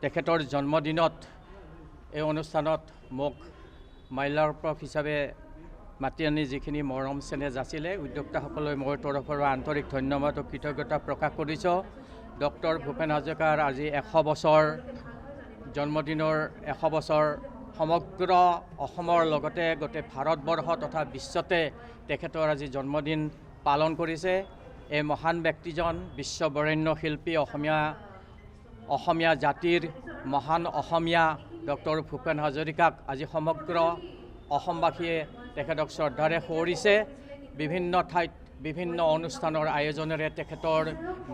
তেখেতৰ জন্মদিনত এই অনুষ্ঠানত মোক মাল্যাৰ্পক হিচাপে মাতি আনি যিখিনি মৰম চেনেহ যাচিলে উদ্যোক্তাসকলে মোৰ তৰফৰ আন্তৰিক ধন্যবাদ আৰু কৃতজ্ঞতা প্ৰকাশ কৰিছোঁ। ডক্টৰ ভূপেন হাজৰিকাৰ আজি 100 বছৰ জন্মদিনৰ 100 বছৰ সমগ্ৰ অসমৰ লগতে গোটেই ভাৰতবৰ্ষ তথা বিশ্বতে তেখেতৰ আজি জন্মদিন পালন কৰিছে। এই মহান ব্যক্তিজন বিশ্ববৰেণ্য শিল্পী অসমীয়া জাতিৰ মহান অসমীয়া ডক্টৰ ভূপেন হাজৰিকাক আজি সমগ্ৰ অসমবাসীয়ে তেখেতক শ্ৰদ্ধাৰে সোঁৱৰিছে। বিভিন্ন ঠাইত বিভিন্ন অনুষ্ঠানৰ আয়োজনেৰে তেখেতৰ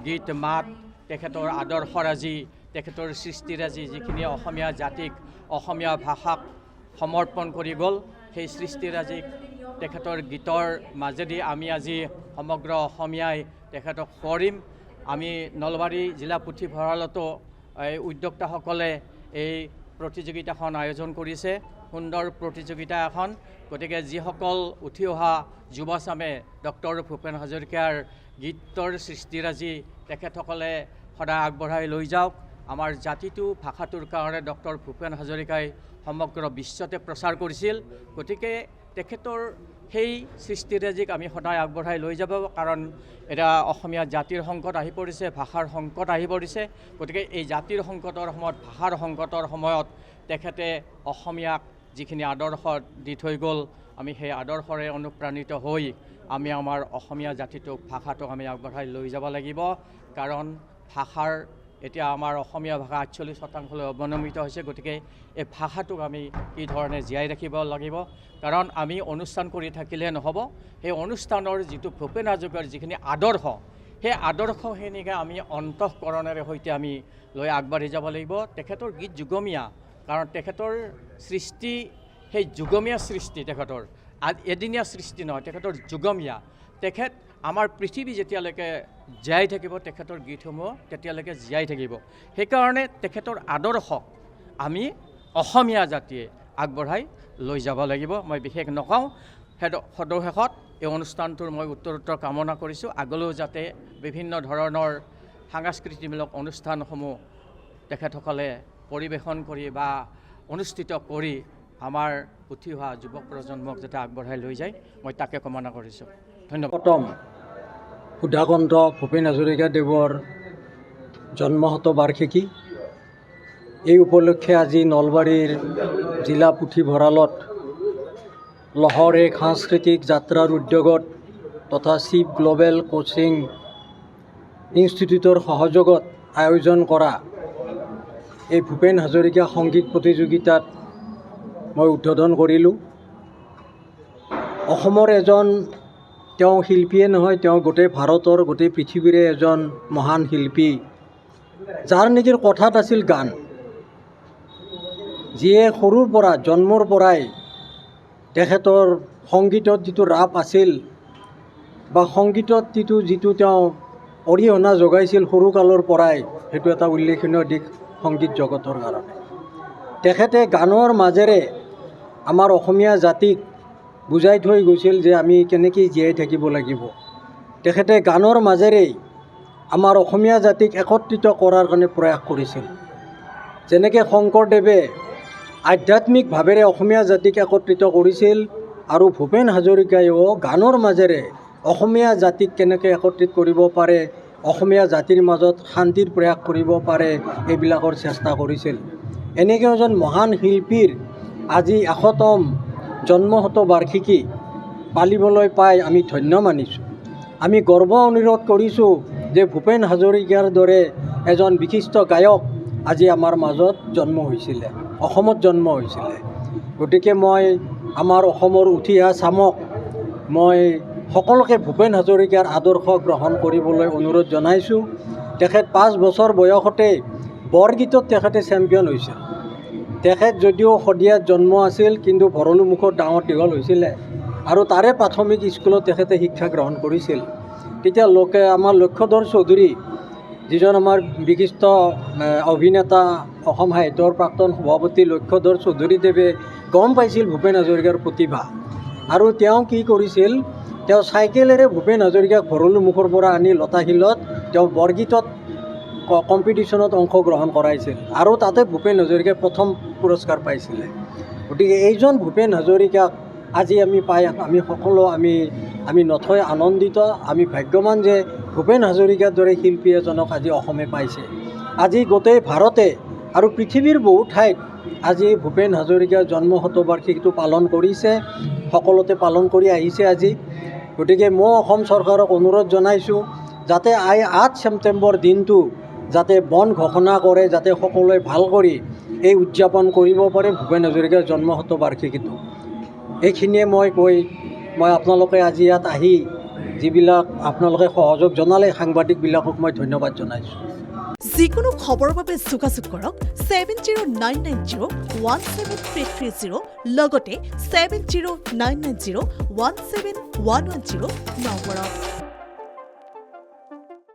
গীত মাত তেখেতৰ আদৰ্শৰাজি তেখেতৰ সৃষ্টিৰাজি যিখিনি অসমীয়া জাতিক অসমীয়া ভাষাক সমৰ্পণ কৰি গ'ল, সেই সৃষ্টিৰাজিক তেখেতৰ গীতৰ মাজেদি আমি আজি সমগ্ৰ অসমীয়াই তেখেতক সোঁৱৰিম। আমি নলবাৰী জিলা পুথিভঁৰালতো এই উদ্যোক্তাসকলে এই প্ৰতিযোগিতাখন আয়োজন কৰিছে, সুন্দৰ প্ৰতিযোগিতা এখন। গতিকে যিসকল উঠি অহা যুৱচামে ডক্টৰ ভূপেন হাজৰিকাৰ গীতৰ সৃষ্টিৰাজি তেখেতসকলে সদায় আগবঢ়াই লৈ যাওক। আমাৰ জাতিটো ভাষাটোৰ কাৰণে ডক্টৰ ভূপেন হাজৰিকাই সমগ্ৰ বিশ্বতে প্ৰচাৰ কৰিছিল। গতিকে তেখেতৰ সেই সৃষ্টিৰাজিক আমি সদায় আগবঢ়াই লৈ যাব, কাৰণ এতিয়া অসমীয়া জাতিৰ সংকট আহি পৰিছে, ভাষাৰ সংকট আহি পৰিছে। গতিকে এই জাতিৰ সংকটৰ সময়ত, ভাষাৰ সংকটৰ সময়ত তেখেতে অসমীয়াক যিখিনি আদৰ্শ দি থৈ গ'ল, আমি সেই আদৰ্শৰে অনুপ্ৰাণিত হৈ আমি আমাৰ অসমীয়া জাতিটোক ভাষাটোক আমি আগবঢ়াই লৈ যাব লাগিব। কাৰণ ভাষাৰ এতিয়া আমাৰ অসমীয়া ভাষা 48% অৱনমিত হৈছে। গতিকে এই ভাষাটোক আমি কি ধৰণে জীয়াই ৰাখিব লাগিব, কাৰণ আমি অনুষ্ঠান কৰি থাকিলে নহ'ব। সেই অনুষ্ঠানৰ যিটো ভূপেন হাজৰিকাৰ যিখিনি আদৰ্শ, সেই আদৰ্শখিনিকে আমি অন্তঃকৰণেৰে সৈতে আমি লৈ আগবাঢ়ি যাব লাগিব। তেখেতৰ গীত যুগমীয়া, কাৰণ তেখেতৰ সৃষ্টি সেই যুগমীয়া সৃষ্টি, তেখেতৰ এদিনীয়া সৃষ্টি নহয়, তেখেতৰ যুগমীয়া। তেখেত আমাৰ পৃথিৱী যেতিয়ালৈকে জীয়াই থাকিব, তেখেতৰ গীতসমূহ তেতিয়ালৈকে জীয়াই থাকিব। সেইকাৰণে তেখেতৰ আদৰ্শক আমি অসমীয়া জাতিয়ে আগবঢ়াই লৈ যাব লাগিব। মই বিশেষ নকওঁ, সদশেষত এই অনুষ্ঠানটোৰ মই উত্তৰোত্তৰ কামনা কৰিছোঁ। আগলৈও যাতে বিভিন্ন ধৰণৰ সাংস্কৃতিমূলক অনুষ্ঠানসমূহ তেখেতসকলে পৰিৱেশন কৰি বা অনুষ্ঠিত কৰি আমাৰ উঠি অহা যুৱ প্ৰজন্মক যাতে আগবঢ়াই লৈ যায়, মই তাকে কামনা কৰিছোঁ। ধন্যবাদ। সুধাকণ্ঠ ভূপেন হাজৰিকাদেৱৰ জন্মশতবাৰ্ষিকী, এই উপলক্ষে আজি নলবাৰীৰ জিলা পুথিভঁৰালত লহৰ এক সাংস্কৃতিক যাত্ৰাৰ উদ্যোগত তথা শিৱ গ্ল'বেল কোচিং ইনষ্টিটিউটৰ সহযোগত আয়োজন কৰা এই ভূপেন হাজৰিকা সংগীত প্ৰতিযোগিতাত মই উদ্বোধন কৰিলোঁ। অসমৰ এজন তেওঁ শিল্পীয়ে নহয়, তেওঁ গোটেই ভাৰতৰ গোটেই পৃথিৱীৰে এজন মহান শিল্পী, যাৰ নিজৰ কথাত আছিল গান, যিয়ে সৰুৰ পৰা জন্মৰ পৰাই তেখেতৰ সংগীতত যিটো ৰাপ আছিল বা সংগীতত যিটো তেওঁ অৰিহণা যোগাইছিল সৰুকালৰ পৰাই, সেইটো এটা উল্লেখনীয় দিশ সংগীত জগতৰ কাৰণে। তেখেতে গানৰ মাজেৰে আমাৰ অসমীয়া জাতিক বুজাই থৈ গৈছিল যে আমি কেনেকৈ জীয়াই থাকিব লাগিব। তেখেতে গানৰ মাজেৰেই আমাৰ অসমীয়া জাতিক একত্ৰিত কৰাৰ কাৰণে প্ৰয়াস কৰিছিল। যেনেকৈ শংকৰদেৱে আধ্যাত্মিকভাৱেৰে অসমীয়া জাতিক একত্ৰিত কৰিছিল, আৰু ভূপেন হাজৰিকায়ো গানৰ মাজেৰে অসমীয়া জাতিক কেনেকৈ একত্ৰিত কৰিব পাৰে, অসমীয়া জাতিৰ মাজত শান্তিৰ প্ৰয়াস কৰিব পাৰে, এইবিলাকৰ চেষ্টা কৰিছিল। এনেকৈ এজন মহান শিল্পীৰ আজি 100তম জন্মশতবাৰ্ষিকী পালিবলৈ পাই আমি ধন্য মানিছোঁ। আমি গৰ্ব অনুৰোধ কৰিছোঁ যে ভূপেন হাজৰিকাৰ দৰে এজন বিশিষ্ট গায়ক আজি আমাৰ মাজত জন্ম হৈছিলে, অসমত জন্ম হৈছিলে। গতিকে মই আমাৰ অসমৰ উঠি অহা চামক মই সকলোকে ভূপেন হাজৰিকাৰ আদৰ্শ গ্ৰহণ কৰিবলৈ অনুৰোধ জনাইছোঁ। তেখেত 5 বছৰ বয়সতে বৰগীতত তেখেতে চেম্পিয়ন হৈছিল। তেখেত যদিও শদিয়াত জন্ম আছিল, কিন্তু ভৰলুমুখত ডাঙৰ দীঘল হৈছিলে আৰু তাৰে প্ৰাথমিক স্কুলত তেখেতে শিক্ষা গ্ৰহণ কৰিছিল। তেতিয়া আমাৰ লক্ষ্যধৰ চৌধুৰী, যিজন আমাৰ বিশিষ্ট অভিনেতা, অসম সাহিত্যৰ প্ৰাক্তন সভাপতি লক্ষ্যধৰ চৌধুৰীদেৱে গম পাইছিল ভূপেন হাজৰিকাৰ প্ৰতিভা, আৰু তেওঁ কি কৰিছিল, তেওঁ চাইকেলেৰে ভূপেন হাজৰিকাক ভৰলুমুখৰ পৰা আনি লতাশিলত তেওঁ বৰগীতত কম্পিটিশ্যনত অংশগ্ৰহণ কৰাইছিল আৰু তাতে ভূপেন হাজৰিকাই প্ৰথম পুৰস্কাৰ পাইছিলে। গতিকে এইজন ভূপেন হাজৰিকাক আজি আমি পাই আমি সকলো আমি নথৈ আনন্দিত, আমি ভাগ্যৱান যে ভূপেন হাজৰিকাৰ দৰে শিল্পী এজনক আজি অসমে পাইছে। আজি গোটেই ভাৰতে আৰু পৃথিৱীৰ বহু ঠাইত আজি ভূপেন হাজৰিকাৰ জন্ম শতবাৰ্ষিকীটো পালন কৰিছে, সকলোতে পালন কৰি আহিছে আজি। গতিকে মই অসম চৰকাৰক অনুৰোধ জনাইছোঁ যাতে 8 ছেপ্টেম্বৰ দিনটো যাতে বন্ধ ঘোষণা কৰে, যাতে সকলোৱে ভাল কৰি এই উদযাপন কৰিব পাৰে ভূপেন হাজৰিকাৰ জন্ম শতবাৰ্ষিকীটো। এইখিনিয়ে মই কৈ আপোনালোকে আজি ইয়াত আহি যিবিলাক আপোনালোকে সহযোগ জনালে সাংবাদিকবিলাকক মই ধন্যবাদ জনাইছোঁ। যিকোনো খবৰৰ বাবে যোগাযোগ কৰক 7099017330 লগতে 7099017110 নম্বৰত।